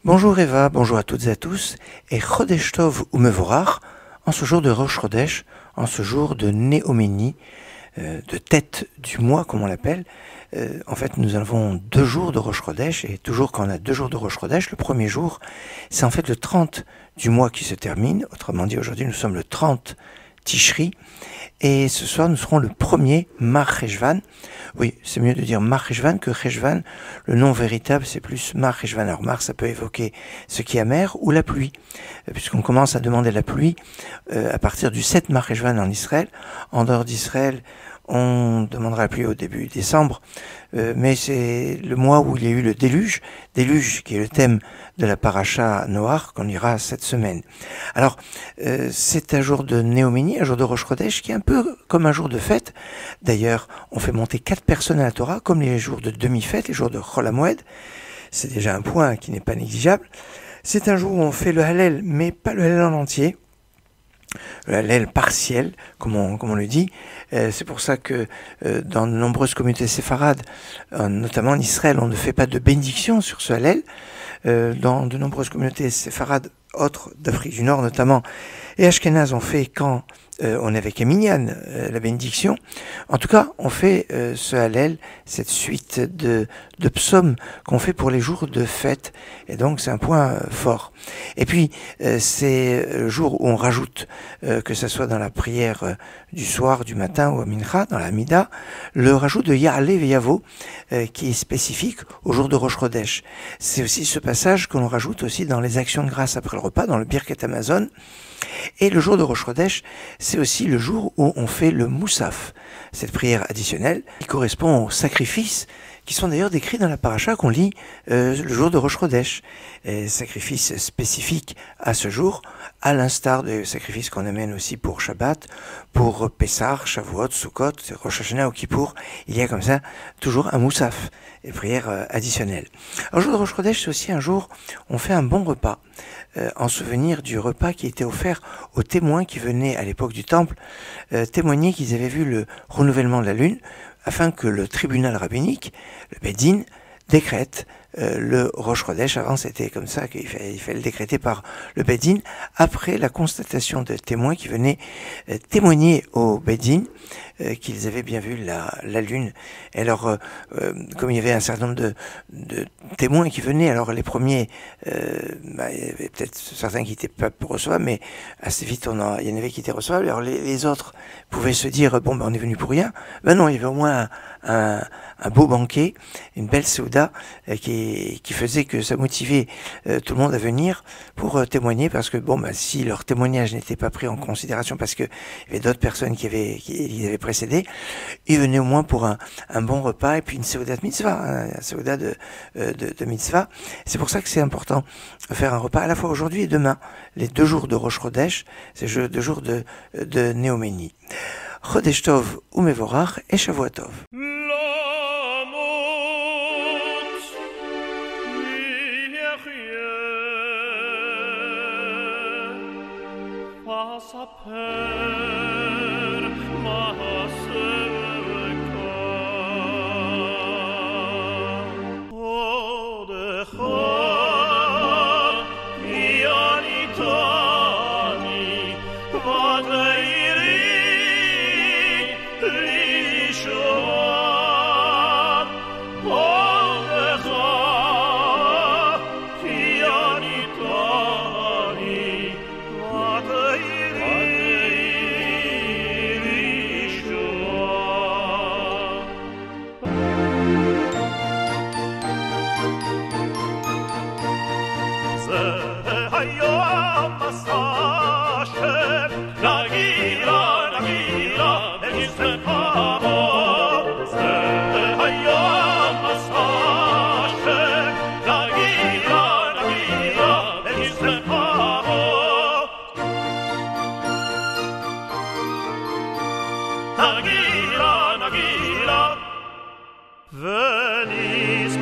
Bonjour Eva, bonjour à toutes et à tous, et Chodesh Tov ou Mevorach, en ce jour de Rosh Chodesh, en ce jour de Néoménie, de tête du mois comme on l'appelle. En fait, nous avons 2 jours de Rosh Chodesh, et toujours quand on a 2 jours de Rosh Chodesh, le premier jour, c'est en fait le 30 du mois qui se termine. Autrement dit, aujourd'hui nous sommes le 30 Tishri, et ce soir nous serons le premier Mar Cheshvan. Oui, c'est mieux de dire Mar Cheshvan que Cheshvan. Le nom véritable c'est plus Mar Cheshvan. Alors Mar, ça peut évoquer ce qui est amer ou la pluie, puisqu'on commence à demander la pluie à partir du 7 Mar Cheshvan en Israël. En dehors d'Israël, on demandera la pluie au début décembre, mais c'est le mois où il y a eu le déluge qui est le thème de la paracha Noach qu'on lira cette semaine. Alors, c'est un jour de Néoménie, un jour de Rosh Chodesh qui est un peu comme un jour de fête. D'ailleurs, on fait monter 4 personnes à la Torah, comme les jours de demi-fête, les jours de Chol HaMoed. C'est déjà un point qui n'est pas négligeable. C'est un jour où on fait le Hallel, mais pas le Hallel en entier. Le Hallel partiel, comme on le dit. C'est pour ça que dans de nombreuses communautés séfarades, notamment en Israël, on ne fait pas de bénédiction sur ce Hallel. Dans de nombreuses communautés séfarades autres d'Afrique du Nord notamment, et Ashkenaz, on fait quand on est avec un minyan, la bénédiction. En tout cas, on fait ce Hallel, cette suite de psaumes qu'on fait pour les jours de fête, et donc c'est un point fort. Et puis, c'est le jour où on rajoute, que ce soit dans la prière du soir, du matin ou à Mincha, dans la Mida, le rajout de Ya'aleh Ve'yavo, qui est spécifique au jour de Rosh Chodesh. C'est aussi ce passage que l'on rajoute aussi dans les actions de grâce après le repas, dans le Birkat Hamazon. Et le jour de Rosh Chodesh, c'est aussi le jour où on fait le Moussaf, cette prière additionnelle qui correspond aux sacrifices qui sont d'ailleurs décrits dans la paracha qu'on lit le jour de Rosh Chodesh. Sacrifices spécifiques à ce jour, à l'instar des sacrifices qu'on amène aussi pour Shabbat, pour Pessah, Shavuot, Sukkot, Rosh Hashanah ou Kippour. Il y a comme ça toujours un Moussaf, et prière additionnelle. Alors, le jour de Rosh Chodesh, c'est aussi un jour où on fait un bon repas, en souvenir du repas qui était offert aux témoins qui venaient à l'époque du temple témoigner qu'ils avaient vu le renouvellement de la lune, afin que le tribunal rabbinique, le Beddin, décrète le Rosh Chodesh. Avant, c'était comme ça qu'il fallait le décréter par le Beddin, après la constatation de témoins qui venaient témoigner au Beddin qu'ils avaient bien vu la lune. Et alors, comme il y avait un certain nombre de témoins qui venaient, alors les premiers, il y avait peut-être certains qui n'étaient pas pour recevoir, mais assez vite, il y en avait qui étaient recevables. Alors les autres pouvaient se dire, bon, on est venu pour rien. Ben non, il y avait au moins un beau banquet, une belle souda qui faisait que ça motivait tout le monde à venir pour témoigner, parce que si leur témoignage n'était pas pris en considération parce que il y avait d'autres personnes qui les avaient précédés, ils venaient au moins pour un bon repas et puis une seuda de mitzvah, un seuda de mitzvah. C'est pour ça que c'est important de faire un repas à la fois aujourd'hui et demain, les 2 jours de Rosh Chodesh, ces 2 jours de Néoménie. Chodesh Tov ou Mevorach et Shavuot Tov. Nagila, Venice